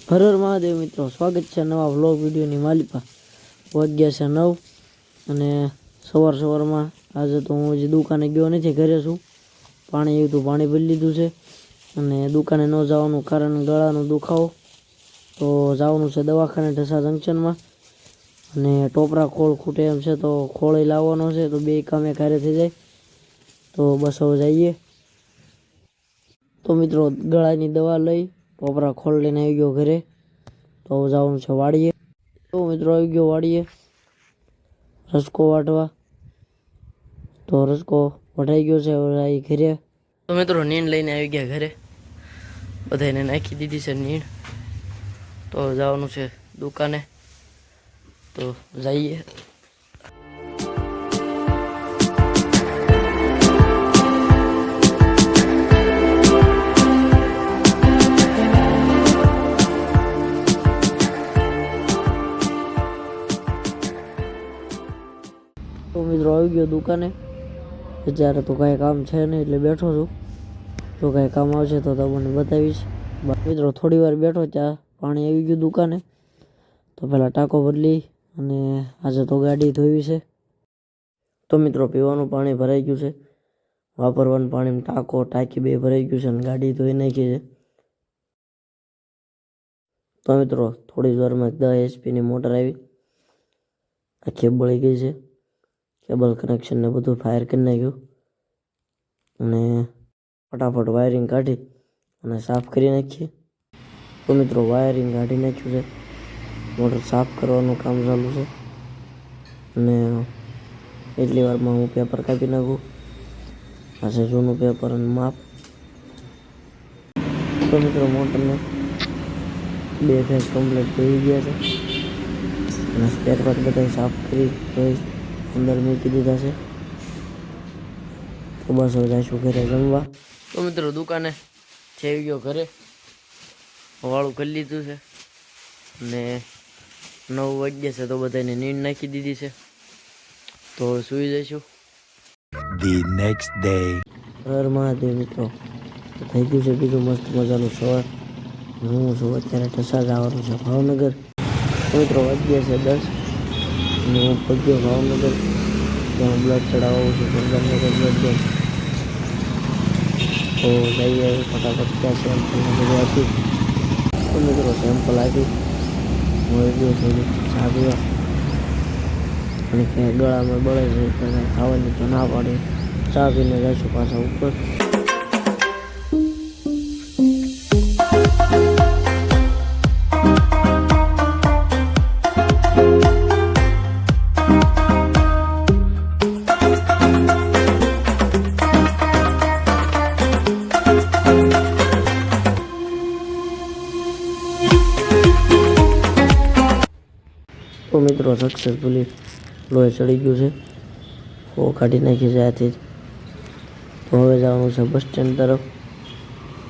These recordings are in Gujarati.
હર હર મહાદેવ મિત્રો, સ્વાગત છે નવા વ્લોગ વિડીયોની માલિપા. વાગ્યા છે 9 અને સવારમાં આજે તો હું હજી દુકાને ગયો નથી, ઘરે છું. પાણી આવ્યું હતું, પાણી ભરી લીધું છે અને દુકાને ન જવાનું કારણ ગળાનો દુખાવો, તો જવાનું છે દવાખાને ઢસા જંકશનમાં. અને ટોપરા ખોળ ખૂટે એમ છે તો ખોળ લાવવાનો છે, તો બે કામે કાર્ય થઈ જાય. તો બસ હવે જઈએ. તો મિત્રો ગળાની દવા લઈ ટોપરા ખોળ લઈને આવી ગયો ઘરે. તો જવાનું છે વાડીએ. તો મિત્રો આવી ગયો વાડીએ રસકો વાટવા. તો રસકો વઢાઈ ગયો છે, હવે આવી ઘરે. તો મિત્રો નીણ લઈને આવી ગયા ઘરે, બધાને નાખી દીધી છે નીણ. તો જવાનું છે દુકાને, તો જઈએ. તો મિત્રો આવી ગયો દુકાને. અત્યારે તો કાંઈ કામ છે નહીં એટલે બેઠો છું. જો કાંઈ કામ આવશે તો તમને બતાવીશ. મિત્રો થોડી વાર બેઠો ત્યાં પાણી આવી ગયું દુકાને, તો પહેલાં ટાંકો બદલી અને આજે તો ગાડી ધોવી છે. તો મિત્રો પીવાનું પાણી ભરાઈ ગયું છે, વાપરવાનું પાણી ટાંકી બે ભરાઈ ગયું છે અને ગાડી ધોઈ નાખી છે. તો મિત્રો થોડી જ વારમાં 10 HP મોટર આવી, આખી બળી ગઈ છે. કેબલ કનેક્શન ને બધું ફાયર કરી નાખ્યું અને ફટાફટ વાયરિંગ કાઢી અને સાફ કરી નાખીએ. તો મિત્રો વાયરિંગ કાઢી નાખ્યું છે, મોટર સાફ કરવાનું કામ ચાલુ છે અને એટલી વારમાં હું પેપર કાપી નાખું. આ છે જૂનું પેપર અને માપ. તો મિત્રો મોટરને 2 ફેઝ કમ્પ્લીટ થઈ ગયા છે અને સ્પેર પાર્ટ બધા સાફ કરી ધોઈ અંદર મૂકી દીધા છે. તો બસ હવે જઈશું ઘરે જમવા. તો મિત્રો દુકાને આવી ગયો ઘરે, વાળું કરી લીધું છે અને 9 વાગ્યા છે તો બધાને નીંદ નાખી દીધી છે. તો સૂઈ જઈશું. The next day. હર મહાદેવ મિત્રો, થઈ ગયું છે બીજું મસ્ત મજાનું સવાર. હું છું અત્યારે ઢસા જવાનું છે ભાવનગર. મિત્રો વાગ્યા છે 10 અને હું પગ્યો ભાવનગર, ત્યાં બ્લડ ચડાવવું છે સુંદરનગર બ્લડ બેંક. તો જઈએ ફટાફટ ત્યાં સેમ્પલ બધું આપ્યું. તો મિત્રો સેમ્પલ આપ્યું, મળી ગયો થોડું ચા પીવા અને ક્યાંય ગળામાં બળે છે તો ખાવાની તો ના પાડે. ચા પીને જઈશું પાછા ઉપર. તો મિત્રો સક્સેસફુલી લોહી ચડી ગયું છે, કાઢી નાખી છે આથી જ. તો હવે જવાનું છે બસ સ્ટેન્ડ તરફ.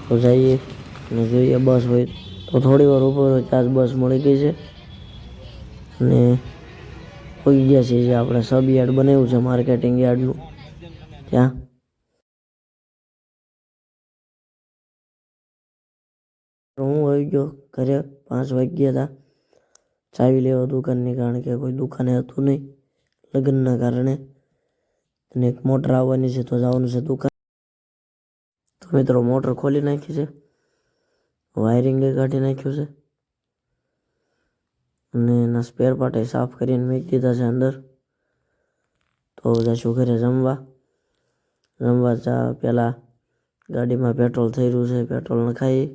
તો જઈએ અને જોઈએ બસ હોય તો થોડી વાર ઉપર હોય ત્યાં જ બસ મળી ગઈ છે અને પહોંચી ગયા છીએ જે આપણે સબ યાર્ડ બનાવ્યું છે માર્કેટિંગ યાર્ડનું, ત્યાં. હું આવી ગયો ઘરે 5 વાગ્યા હતા ચાવી લેવા દુકાનની, કારણ કે કોઈ દુકાને હતું નહીં લગ્નના કારણે, અને એક મોટર આવવાની છે તો જવાનું છે દુકાન. તો મિત્રો મોટર ખોલી નાખી છે, વાયરિંગ કાઢી નાખ્યું છે અને એના સ્પેર પાર્ટ સાફ કરીને મૂકી દીધા છે અંદર. તો જઈશું ઘરે જમવા. પહેલાં ગાડીમાં પેટ્રોલ થઈ રહ્યું છે, પેટ્રોલ નખાઈ.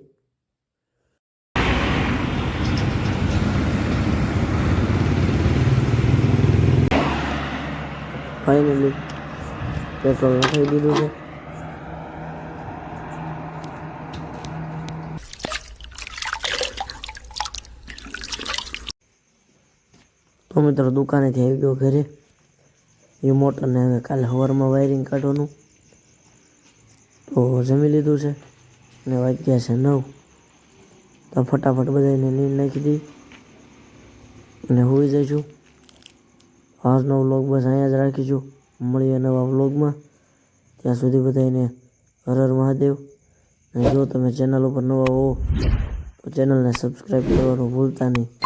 ફાઇનલી પેટ્રોલ નખાઈ દીધું છે. તો મિત્રો દુકાનેથી આવી ગયો ઘરે. એ મોટરને હવે કાલે સવારમાં વાયરિંગ કાઢવાનું. તો જમી લીધું છે અને વાગ્યા છે 9. તો ફટાફટ બધાને નીંદ નાખી દી અને સૂઈ જઈશું. આજનો વ્લોગ બસ અહીંયા જ રાખીશું. મળીએ નવા વ્લોગમાં. ત્યાં સુધી બધાને હર હર મહાદેવ. અને જો તમે ચેનલ ઉપર નવા હો તો ચેનલને સબસ્ક્રાઈબ કરવાનું ભૂલતા નહીં.